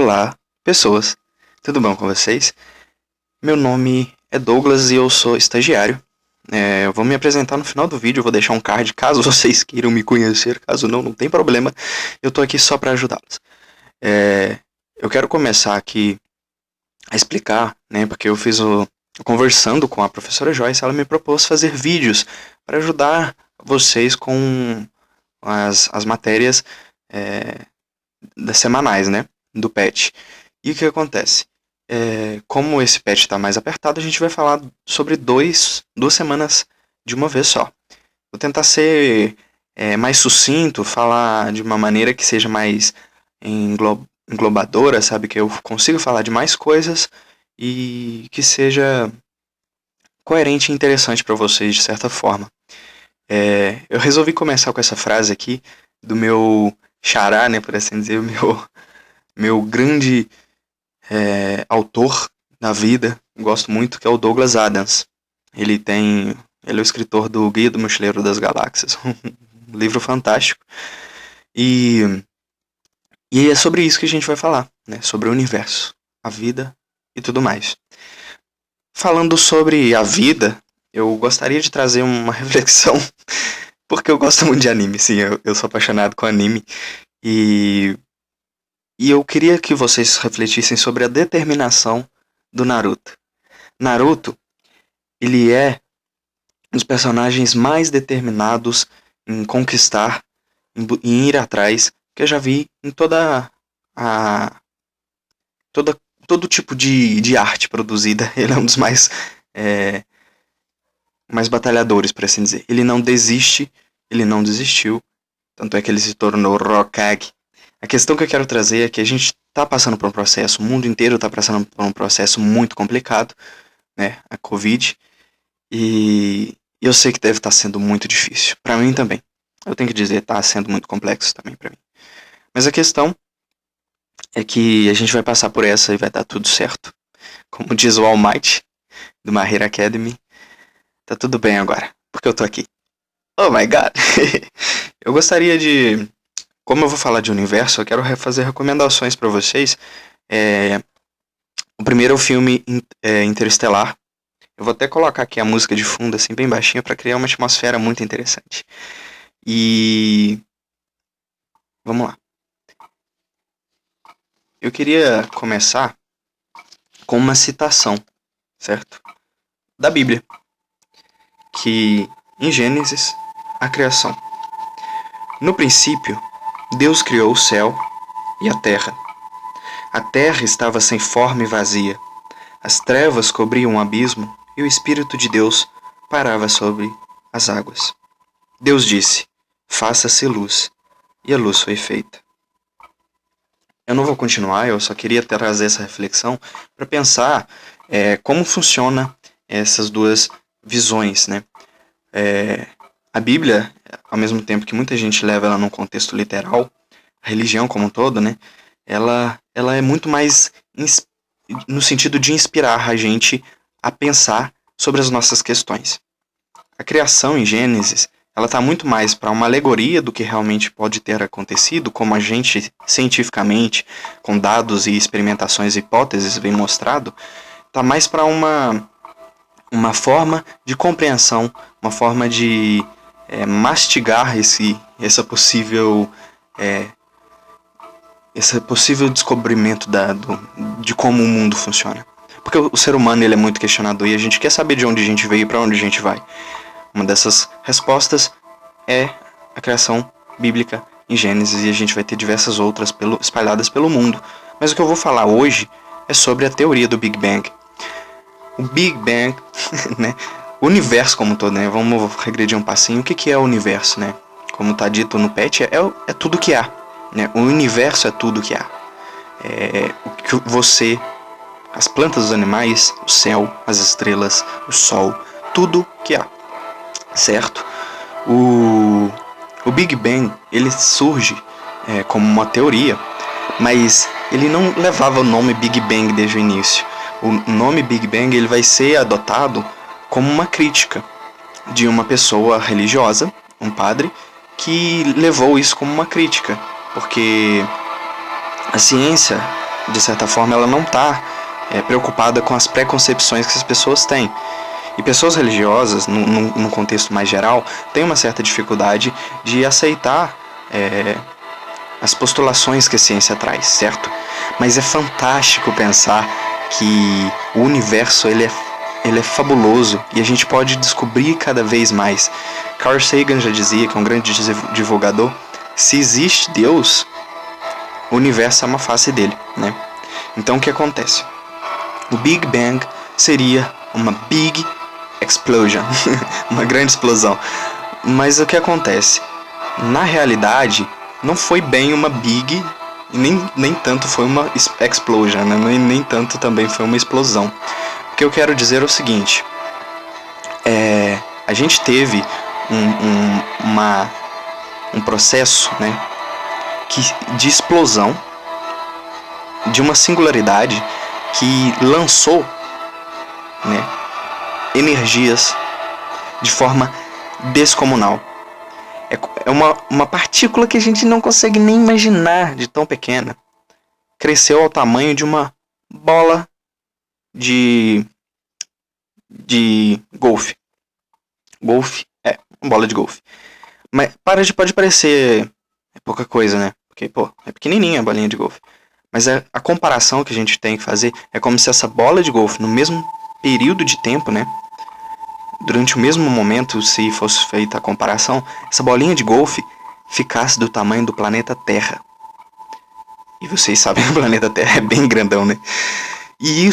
Olá, pessoas. Tudo bom com vocês? Meu nome é Douglas e eu sou estagiário. Eu vou me apresentar no final do vídeo, eu vou deixar um card caso vocês queiram me conhecer, caso não tem problema. Eu tô aqui só para ajudá-los. Eu quero começar aqui a explicar, né, porque conversando com a professora Joyce, ela me propôs fazer vídeos para ajudar vocês com as matérias das semanais, né, do PET. E o que acontece? Como esse patch está mais apertado, a gente vai falar sobre duas semanas de uma vez só. Vou tentar ser mais sucinto, falar de uma maneira que seja mais englobadora, sabe? Que eu consiga falar de mais coisas e que seja coerente e interessante para vocês de certa forma. Eu resolvi começar com essa frase aqui do meu xará, né, por assim dizer, meu grande autor da vida, gosto muito, que é o Douglas Adams. Ele é o escritor do Guia do Mochileiro das Galáxias, um livro fantástico. E é sobre isso que a gente vai falar, né? Sobre o universo, a vida e tudo mais. Falando sobre a vida, eu gostaria de trazer uma reflexão, porque eu gosto muito de anime, sim, eu sou apaixonado com anime. E eu queria que vocês refletissem sobre a determinação do Naruto. Naruto, ele é um dos personagens mais determinados em conquistar, em ir atrás, que eu já vi em todo tipo de arte produzida. Ele é um dos mais batalhadores, por assim dizer. Ele não desiste, ele não desistiu, tanto é que ele se tornou Hokage. A questão que eu quero trazer é que a gente está passando por um processo, o mundo inteiro está passando por um processo muito complicado, né, a Covid, e eu sei que deve estar sendo muito difícil, para mim também. Eu tenho que dizer, está sendo muito complexo também para mim. Mas a questão é que a gente vai passar por essa e vai dar tudo certo. Como diz o All Might, do My Hero Academy, tá tudo bem agora, porque eu tô aqui. Oh my god! Eu gostaria de... Como eu vou falar de universo, eu quero fazer recomendações para vocês. O primeiro é o filme Interestelar. Eu vou até colocar aqui a música de fundo, assim, bem baixinha, para criar uma atmosfera muito interessante. E... vamos lá. Eu queria começar com uma citação, certo? Da Bíblia. Que, em Gênesis, a criação. No princípio, Deus criou o céu e a terra. A terra estava sem forma e vazia. As trevas cobriam o abismo e o Espírito de Deus pairava sobre as águas. Deus disse: faça-se luz, e a luz foi feita. Eu não vou continuar, eu só queria trazer essa reflexão para pensar como funciona essas duas visões, né? A Bíblia, ao mesmo tempo que muita gente leva ela num contexto literal, a religião como um todo, né? Ela é muito mais no sentido de inspirar a gente a pensar sobre as nossas questões. A criação em Gênesis, ela está muito mais para uma alegoria do que realmente pode ter acontecido, como a gente, cientificamente, com dados e experimentações e hipóteses, vem mostrado, está mais para uma forma de compreensão, uma forma de mastigar esse possível descobrimento de como o mundo funciona. Porque o ser humano ele é muito questionador e a gente quer saber de onde a gente veio e para onde a gente vai. Uma dessas respostas é a criação bíblica em Gênesis, e a gente vai ter diversas outras espalhadas pelo mundo. Mas o que eu vou falar hoje é sobre a teoria do Big Bang. O Big Bang, né? O universo como um todo, né? Vamos regredir um passinho. O que é o universo, né? Como está dito no PET, é tudo que há, né? O universo é tudo que há. O que você, as plantas, os animais, o céu, as estrelas, o sol, tudo que há, certo? O Big Bang, ele surge como uma teoria, mas ele não levava o nome Big Bang desde o início. O nome Big Bang ele vai ser adotado como uma crítica de uma pessoa religiosa, um padre, que levou isso como uma crítica, porque a ciência de certa forma, ela não está preocupada com as preconcepções que as pessoas têm. E pessoas religiosas, num contexto mais geral, têm uma certa dificuldade de aceitar as postulações que a ciência traz, certo? Mas é fantástico pensar que o universo ele é fabuloso e a gente pode descobrir cada vez mais. Carl Sagan já dizia, que é um grande divulgador, se existe Deus, o universo é uma face dele, né? Então o que acontece? O Big Bang seria uma Big Explosion, uma grande explosão. Mas o que acontece? Na realidade, não foi bem uma Big, e nem tanto foi uma Explosion, né? nem tanto também foi uma explosão. O que eu quero dizer é o seguinte: a gente teve um processo, né, de explosão de uma singularidade que lançou, né, energias de forma descomunal. É uma partícula que a gente não consegue nem imaginar de tão pequena. Cresceu ao tamanho de uma bola de golfe. Golfe, uma bola de golfe. Mas pode parecer pouca coisa, né? Porque, é pequenininha a bolinha de golfe. Mas a comparação que a gente tem que fazer é como se essa bola de golfe, no mesmo período de tempo, né? Durante o mesmo momento, se fosse feita a comparação, essa bolinha de golfe ficasse do tamanho do planeta Terra. E vocês sabem que o planeta Terra é bem grandão, né? E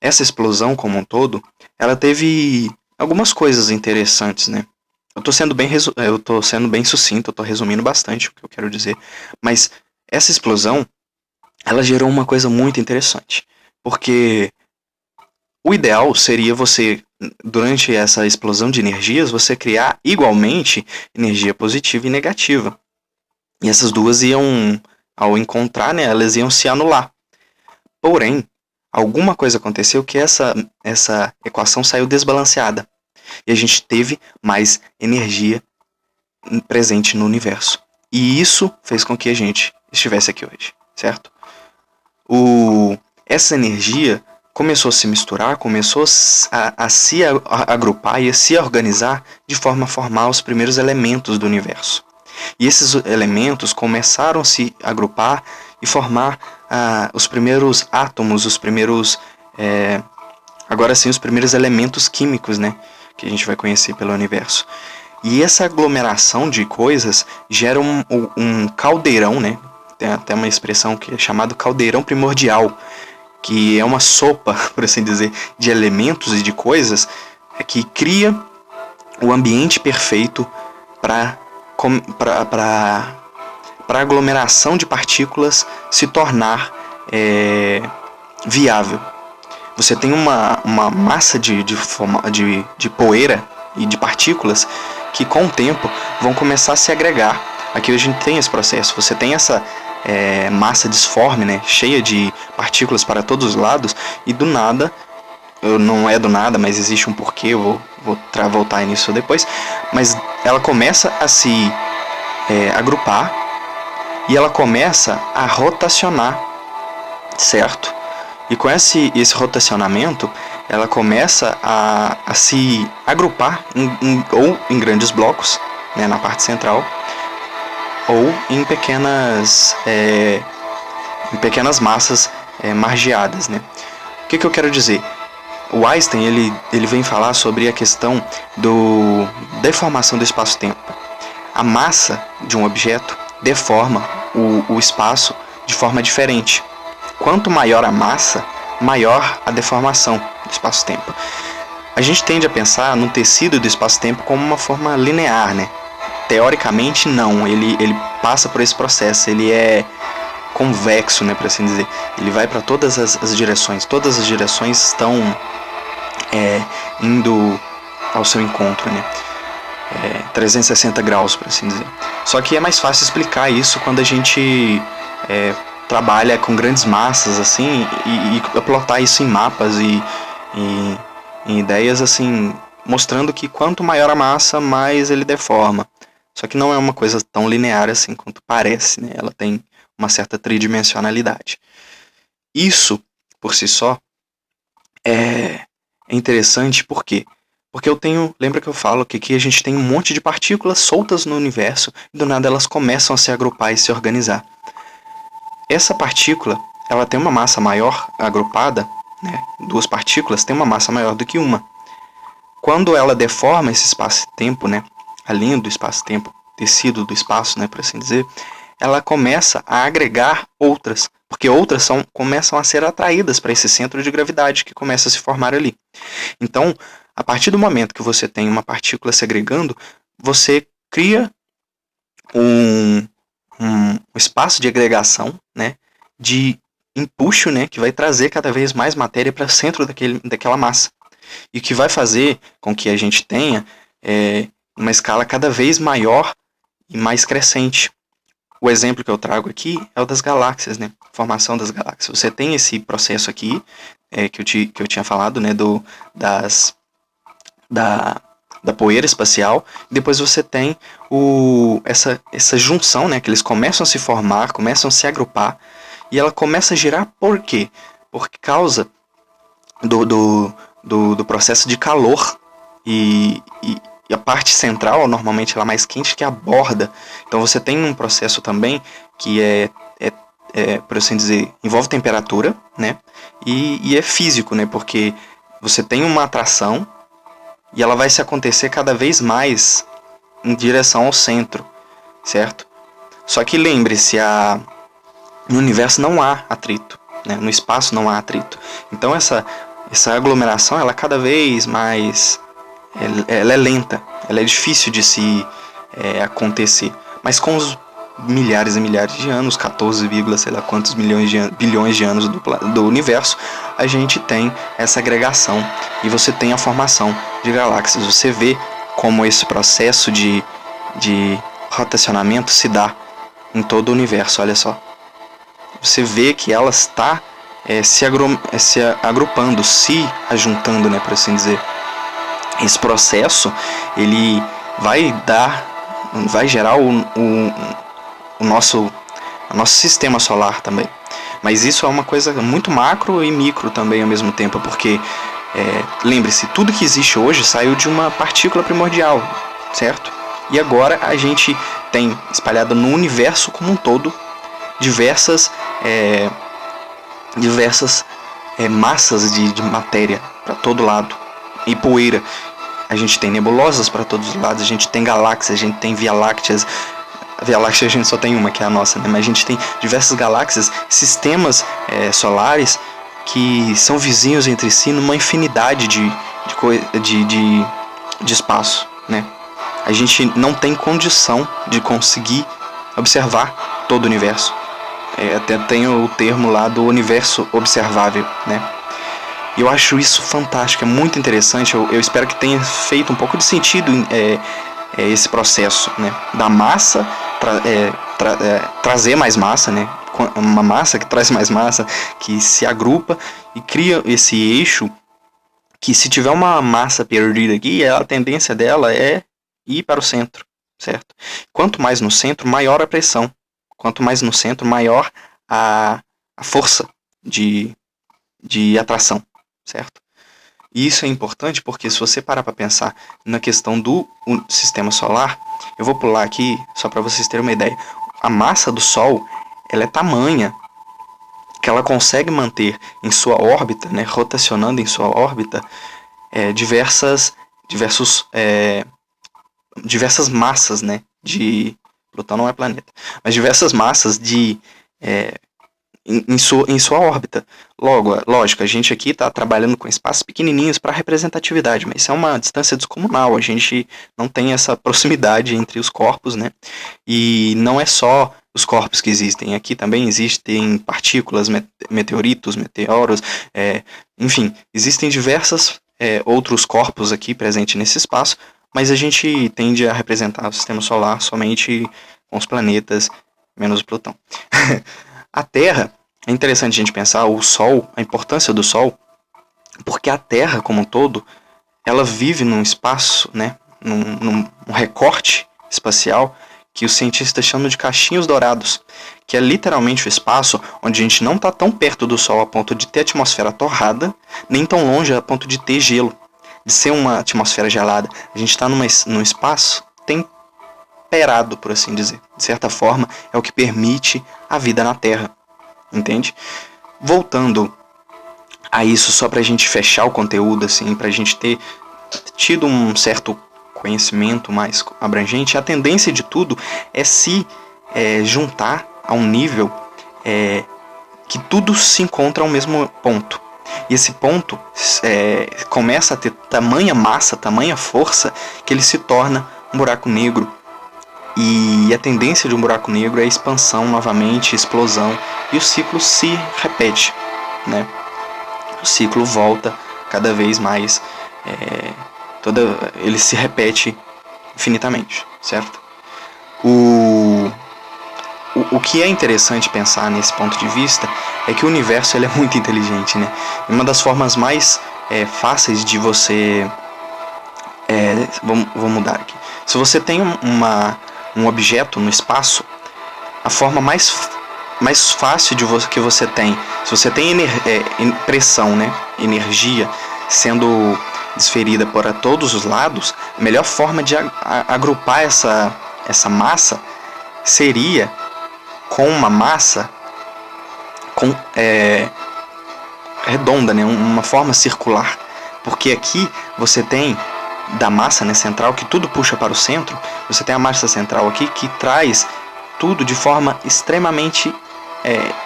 essa explosão como um todo, ela teve algumas coisas interessantes, né? Eu tô sendo bem sucinto, eu tô resumindo bastante o que eu quero dizer. Mas essa explosão, ela gerou uma coisa muito interessante. Porque o ideal seria você, durante essa explosão de energias, você criar igualmente energia positiva e negativa. E essas duas iam, ao encontrar, né, elas iam se anular. Porém, alguma coisa aconteceu que essa equação saiu desbalanceada. E a gente teve mais energia presente no universo. E isso fez com que a gente estivesse aqui hoje, certo? Essa energia começou a se misturar, começou a se agrupar e a se organizar de forma a formar os primeiros elementos do universo. E esses elementos começaram a se agrupar e formar os primeiros átomos, os primeiros elementos químicos, né, que a gente vai conhecer pelo universo. E essa aglomeração de coisas gera um caldeirão, né? Tem até uma expressão que é chamado caldeirão primordial, que é uma sopa, por assim dizer, de elementos e de coisas que cria o ambiente perfeito para a aglomeração de partículas se tornar viável. Você tem uma massa de poeira e de partículas que com o tempo vão começar a se agregar. Aqui a gente tem esse processo. Você tem essa massa disforme, né, cheia de partículas para todos os lados, e do nada, não é do nada, mas existe um porquê, eu vou voltar nisso depois, mas ela começa a se agrupar e ela começa a rotacionar, certo? E com esse rotacionamento, ela começa a se agrupar ou em grandes blocos, né, na parte central, ou em pequenas massas margeadas, né? O que eu quero dizer? O Einstein ele vem falar sobre a questão da deformação do espaço-tempo. A massa de um objeto deforma o espaço de forma diferente. Quanto maior a massa, maior a deformação do espaço-tempo. A gente tende a pensar no tecido do espaço-tempo como uma forma linear, né? Teoricamente, não. Ele passa por esse processo. Ele é convexo, né, por assim dizer. Ele vai para todas as direções. Todas as direções estão indo ao seu encontro, né? 360 graus, por assim dizer. Só que é mais fácil explicar isso quando a gente trabalha com grandes massas, assim, e plotar isso em mapas e em ideias, assim, mostrando que quanto maior a massa, mais ele deforma. Só que não é uma coisa tão linear assim quanto parece, né? Ela tem uma certa tridimensionalidade. isso, por si só, é interessante. Por quê? Porque lembra que eu falo que aqui a gente tem um monte de partículas soltas no universo e do nada elas começam a se agrupar e se organizar. Essa partícula, ela tem uma massa maior agrupada, né? Duas partículas têm uma massa maior do que uma. Quando ela deforma esse espaço-tempo, né? A linha do espaço-tempo, tecido do espaço, né, por assim dizer, ela começa a agregar outras, porque outras começam a ser atraídas para esse centro de gravidade que começa a se formar ali. Então, a partir do momento que você tem uma partícula se agregando, você cria um espaço de agregação, né, de empuxo, né, que vai trazer cada vez mais matéria para o centro daquela massa. E o que vai fazer com que a gente tenha uma escala cada vez maior e mais crescente. O exemplo que eu trago aqui é o das galáxias, né? Formação das galáxias. Você tem esse processo aqui, que eu tinha falado, né? Da poeira espacial. Depois você tem essa junção, né? Que eles começam a se formar, começam a se agrupar. E ela começa a girar por quê? Por causa do processo de calor. E a parte central, normalmente ela é mais quente que a borda. Então você tem um processo também que por assim dizer, envolve temperatura, né? E é físico, né? Porque você tem uma atração e ela vai se acontecer cada vez mais em direção ao centro, certo? Só que lembre-se, no universo não há atrito, né? No espaço não há atrito. Então essa aglomeração, ela é cada vez mais... Ela é lenta, ela é difícil de se acontecer. Mas com os milhares e milhares de anos, 14, sei lá quantos bilhões de anos do universo, a gente tem essa agregação e você tem a formação de galáxias. Você vê como esse processo de rotacionamento se dá em todo o universo, olha só. Você vê que ela está se agrupando, se ajuntando, né, por assim dizer. Esse processo, ele vai gerar o nosso sistema solar também. Mas isso é uma coisa muito macro e micro também ao mesmo tempo, porque lembre-se, tudo que existe hoje saiu de uma partícula primordial, certo? E agora a gente tem espalhada no universo como um todo diversas massas de matéria para todo lado. E poeira. A gente tem nebulosas para todos os lados, a gente tem galáxias, a gente tem via-lácteas. A Via-Láctea a gente só tem uma, que é a nossa, né? Mas a gente tem diversas galáxias, sistemas solares que são vizinhos entre si numa infinidade de espaço, né? A gente não tem condição de conseguir observar todo o universo. Até tem o termo lá do universo observável, né? E eu acho isso fantástico, é muito interessante. Eu espero que tenha feito um pouco de sentido esse processo, né? Da massa trazer mais massa, né? Uma massa que traz mais massa, que se agrupa e cria esse eixo que, se tiver uma massa perdida aqui, a tendência dela é ir para o centro, certo? Quanto mais no centro, maior a pressão. Quanto mais no centro, maior a força de atração, certo? E isso é importante porque, se você parar para pensar na questão do sistema solar, eu vou pular aqui só para vocês terem uma ideia. A massa do Sol, ela é tamanha que ela consegue manter em sua órbita, né, rotacionando em sua órbita, diversas massas, né, de... Plutão não é planeta, mas diversas massas em sua órbita. Lógico, a gente aqui está trabalhando com espaços pequenininhos para representatividade, mas isso é uma distância descomunal. A gente não tem essa proximidade entre os corpos, né? E não é só os corpos que existem. Aqui também existem partículas, meteoritos, meteoros, enfim, existem diversos outros corpos aqui presentes nesse espaço, mas a gente tende a representar o sistema solar somente com os planetas, menos o Plutão. A Terra, é interessante a gente pensar o Sol, a importância do Sol, porque a Terra como um todo, ela vive num espaço, né, num recorte espacial que os cientistas chamam de cachinhos dourados, que é literalmente o espaço onde a gente não está tão perto do Sol a ponto de ter atmosfera torrada, nem tão longe a ponto de ter gelo, de ser uma atmosfera gelada. A gente está num espaço temperado, por assim dizer. De certa forma, é o que permite a vida na Terra, entende? Voltando a isso, só para a gente fechar o conteúdo, assim, para a gente ter tido um certo conhecimento mais abrangente, a tendência de tudo é se juntar a um nível que tudo se encontra ao mesmo ponto. E esse ponto começa a ter tamanha massa, tamanha força, que ele se torna um buraco negro. E a tendência de um buraco negro é a expansão novamente, explosão, e o ciclo se repete, né? O ciclo volta cada vez mais, ele se repete infinitamente, certo? O que é interessante pensar nesse ponto de vista é que o universo ele é muito inteligente, né? E uma das formas mais fáceis de você... vou mudar aqui. Se você tem um objeto no espaço, a forma mais fácil que você tem, se você tem pressão, né? Energia sendo desferida para todos os lados, a melhor forma de agrupar essa massa seria com uma massa redonda, né? Uma forma circular, porque aqui você tem da massa, né, central, que tudo puxa para o centro. Você tem a massa central aqui que traz tudo de forma extremamente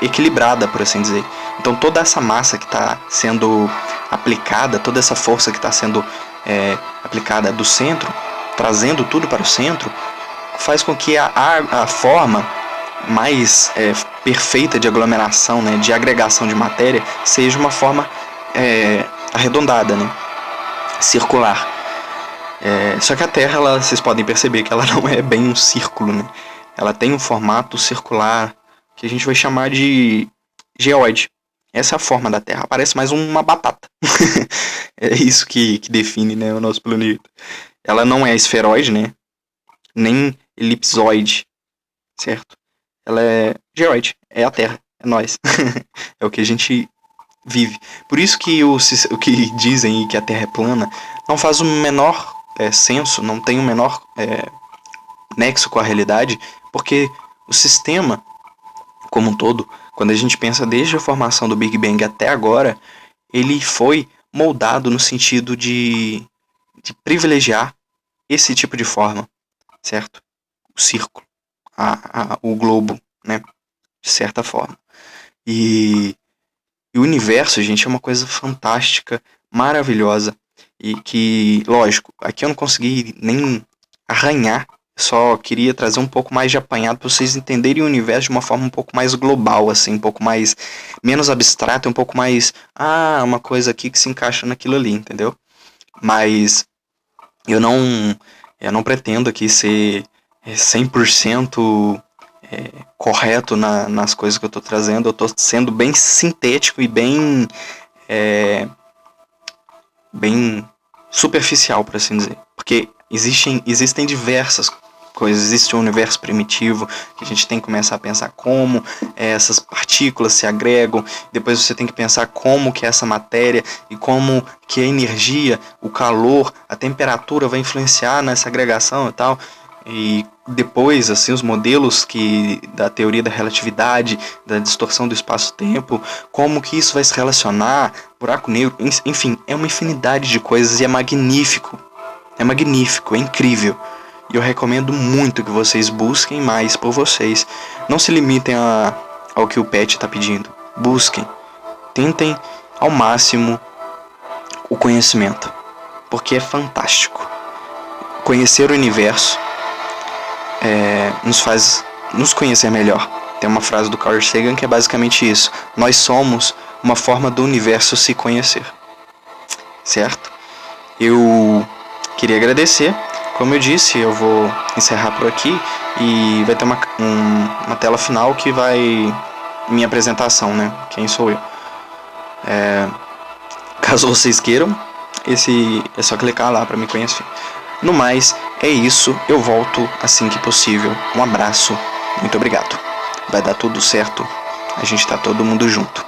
equilibrada, por assim dizer. Então toda essa massa que está sendo aplicada, toda essa força que está sendo aplicada do centro, trazendo tudo para o centro, faz com que a forma mais perfeita de aglomeração, né, de agregação de matéria, seja uma forma arredondada, né, circular. Só que a Terra, vocês podem perceber que ela não é bem um círculo, né? Ela tem um formato circular que a gente vai chamar de geóide. Essa é a forma da Terra, parece mais uma batata. É isso que define, né, o nosso planeta. Ela não é esferoide, né, nem elipsoide, certo? Ela é geóide, é a Terra, é nós. É o que a gente vive. Por isso que o que dizem que a Terra é plana não faz o menor senso, não tem o menor nexo com a realidade, porque o sistema como um todo, quando a gente pensa desde a formação do Big Bang até agora, ele foi moldado no sentido de privilegiar esse tipo de forma, certo? O círculo, o globo, né? De certa forma. E o universo, gente, é uma coisa fantástica, maravilhosa. E que, lógico, aqui eu não consegui nem arranhar, só queria trazer um pouco mais de apanhado para vocês entenderem o universo de uma forma um pouco mais global, assim, um pouco mais, menos abstrata, um pouco mais, uma coisa aqui que se encaixa naquilo ali, entendeu? Mas eu não pretendo aqui ser 100% correto nas coisas que eu estou trazendo. Eu estou sendo bem sintético e bem superficial, por assim dizer, porque existem diversas coisas. Existe um universo primitivo que a gente tem que começar a pensar como essas partículas se agregam, depois você tem que pensar como que essa matéria e como que a energia, o calor, a temperatura vai influenciar nessa agregação e tal. E depois, assim, os modelos da teoria da relatividade, da distorção do espaço-tempo, como que isso vai se relacionar, buraco negro, enfim, é uma infinidade de coisas e é magnífico. É magnífico, é incrível. E eu recomendo muito que vocês busquem mais por vocês. Não se limitem ao que o Pet está pedindo. Busquem. Tentem ao máximo o conhecimento, porque é fantástico. Conhecer o universo nos faz nos conhecer melhor. Tem uma frase do Carl Sagan que é basicamente isso: nós somos uma forma do universo se conhecer, certo? Eu queria agradecer. Como eu disse, eu vou encerrar por aqui e vai ter uma tela final que vai minha apresentação, né? Quem sou eu? Caso vocês queiram, é só clicar lá para me conhecer. No mais, É isso, eu volto assim que possível. Um abraço, muito obrigado. Vai dar tudo certo, a gente tá todo mundo junto.